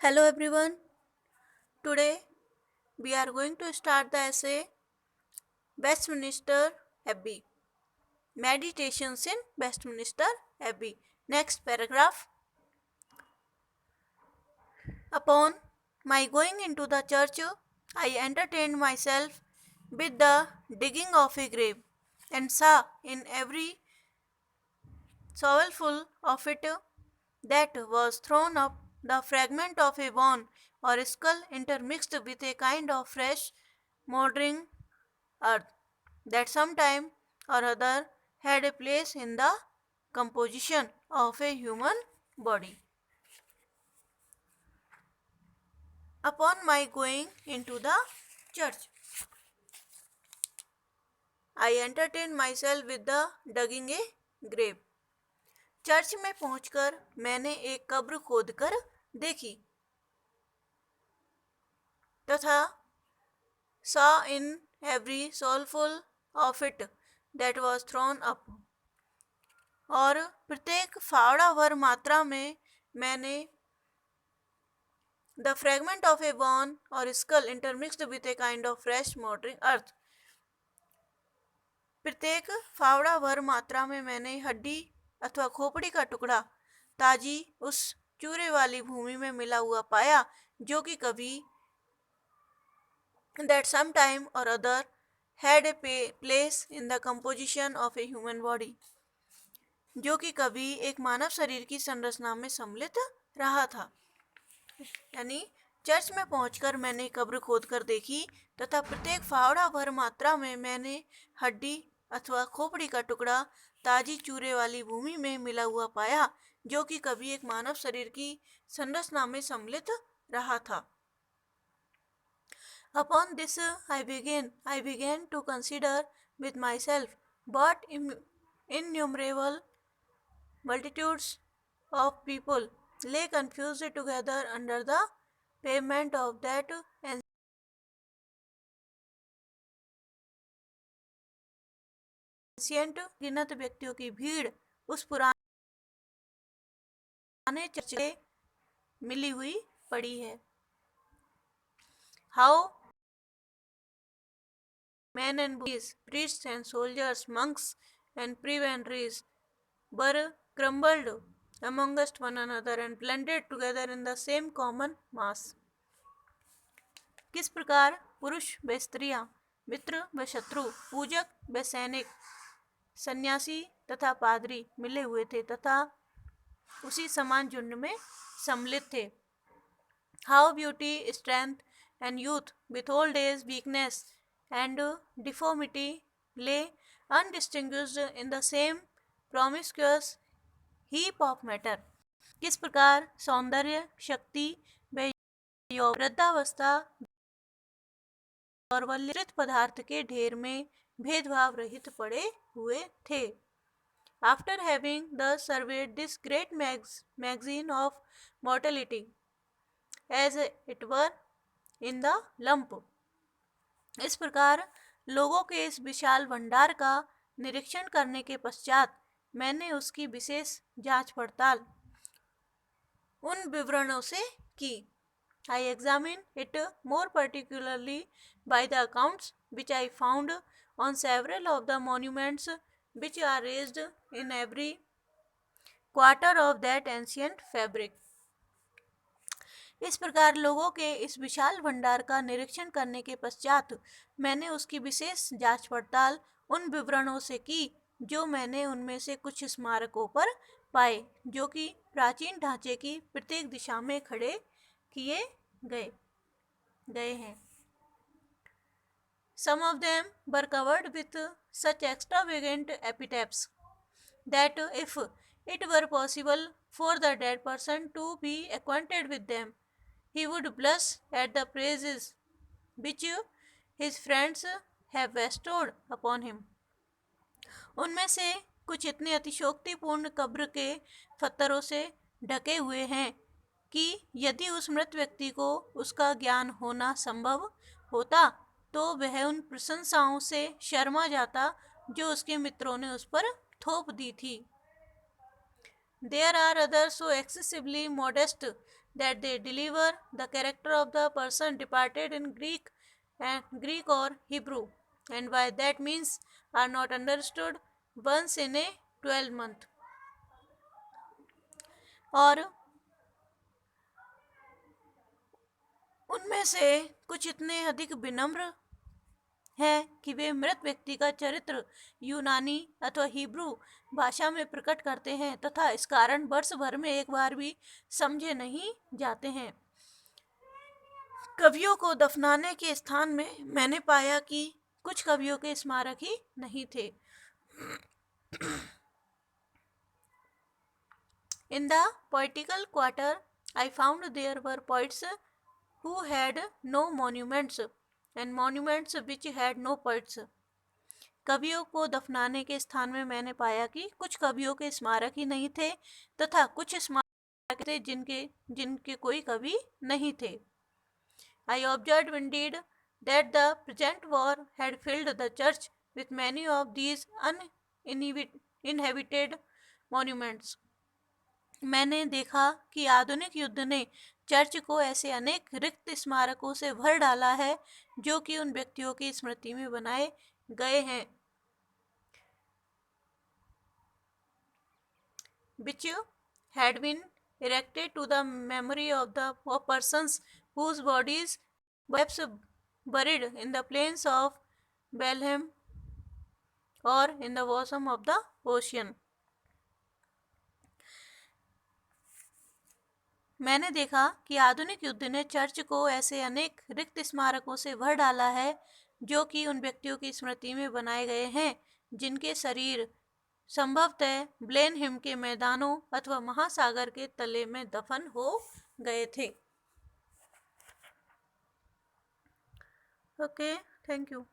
Hello everyone. Today we are going to start the essay Westminster Abbey. Meditations in Westminster Abbey. Next paragraph. Upon my going into the church, I entertained myself with the digging of a grave and saw in every shovelful of it that was thrown up the fragment of a bone or skull intermixed with a kind of fresh, mouldering earth that sometime or other had a place in the composition of a human body. Upon my going into the church, I entertained myself with the digging a grave. Church में पहुंचकर मैंने एक कब्र खोदकर देखी तथा saw in every soulful of it that was thrown up और प्रत्येक फावड़ा भर मात्रा में मैंने the fragment of a bone or skull intermixed with a kind of fresh mouldering earth. प्रत्येक फावड़ा भर मात्रा में मैंने हड्डी अथवा खोपड़ी का टुकड़ा ताजी उस चूरे वाली भूमि में मिला हुआ पाया जो कि कभी that sometime or other had a place in the composition of a human body, जो कि कभी एक मानव शरीर की संरचना में सम्मिलित रहा था। यानी चर्च में पहुंचकर मैंने कब्र खोदकर देखी तथा प्रत्येक फावड़ा भर मात्रा में मैंने हड्डी अथवा खोपड़ी का टुकड़ा ताजी चूरे वाली भूमि में मिला हुआ पाया जो कि कभी एक मानव शरीर की संरचना में सम्मिलित रहा था। Upon this I began to consider with myself what innumerable multitudes of people lay confused together under the pavement of that ancient गिनत व्यक्तियों की भीड़ उस पुराने चर्च में मिली हुई पड़ी है। How men and boys, priests and soldiers, monks and prebendaries were crumbled amongst one another and blended together in the same common mass. किस प्रकार पुरुष व स्त्रियां, मित्र व शत्रु, पूजक व सैनिक, सन्यासी तथा पादरी मिले हुए थे तथा उसी समान झुंड में सम्मिलित थे। How beauty, strength and youth with old age, weakness and deformity lay undistinguished in the same promiscuous heap of matter. किस प्रकार सौंदर्य, शक्ति व वृद्धावस्था और वल्लित पदार्थ के ढेर में भेदभाव रहित पड़े हुए थे। After having thus surveyed this great magazine of mortality, as it were in the lump, इस प्रकार लोगों के इस विशाल भंडार का निरीक्षण करने के पश्चात मैंने उसकी विशेष जांच पड़ताल उन विवरणों से की। I examined it more particularly by the accounts which I found on several of the monuments which are raised in every quarter of that ancient fabric. इस प्रकार लोगों के इस विशाल भंडार का निरीक्षण करने के पश्चात मैंने उसकी विशेष जांच पड़ताल उन विवरणों से की जो मैंने उनमें से कुछ स्मारकों पर पाए जो कि प्राचीन ढांचे की प्रत्येक दिशा में खड़े किए गए हैं। Some of them were covered with such extravagant epitaphs that if it were possible for the dead person to be acquainted with them, he would blush at the praises which his friends have bestowed upon him. उनमें से कुछ इतने अतिशोक्तिपूर्ण कब्र के पत्थरों से ढके हुए हैं कि यदि उस मृत व्यक्ति को उसका ज्ञान होना संभव होता तो वह उन प्रशंसाओं से शर्मा जाता जो उसके मित्रों ने उस पर थोप दी थी। There are others so excessively modest that they deliver the character of the person departed in Greek or Hebrew, and by that means are not understood once in a 12 month. और उनमें से कुछ इतने अधिक विनम्र है कि वे मृत व्यक्ति का चरित्र यूनानी अथवा हिब्रू भाषा में प्रकट करते हैं तथा इस कारण वर्ष भर में एक बार भी समझे नहीं जाते हैं। कवियों को दफनाने के स्थान में मैंने पाया कि कुछ कवियों के स्मारक ही नहीं थे। In the poetical quarter, I found there were poets who had no monuments and monuments which had no poets. कवियों को दफनाने के स्थान में मैंने पाया कि कुछ कवियों के स्मारक ही नहीं थे तथा कुछ स्मारक थे जिनके कोई कवि नहीं थे। I observed indeed that the present war had filled the church with many of these uninhabited monuments. मैंने देखा कि आधुनिक युद्ध ने चर्च को ऐसे अनेक रिक्त स्मारकों से भर डाला है जो कि उन व्यक्तियों की स्मृति में बनाए गए हैं which had been erected to the memory of persons whose bodies were perhaps buried in the plains of Bethlehem or in the bosom of the ocean. मैंने देखा कि आधुनिक युद्ध ने चर्च को ऐसे अनेक रिक्त स्मारकों से भर डाला है जो कि उन व्यक्तियों की स्मृति में बनाए गए हैं जिनके शरीर संभवतः ब्लेनहिम के मैदानों अथवा महासागर के तले में दफन हो गए थे। Okay, thank you.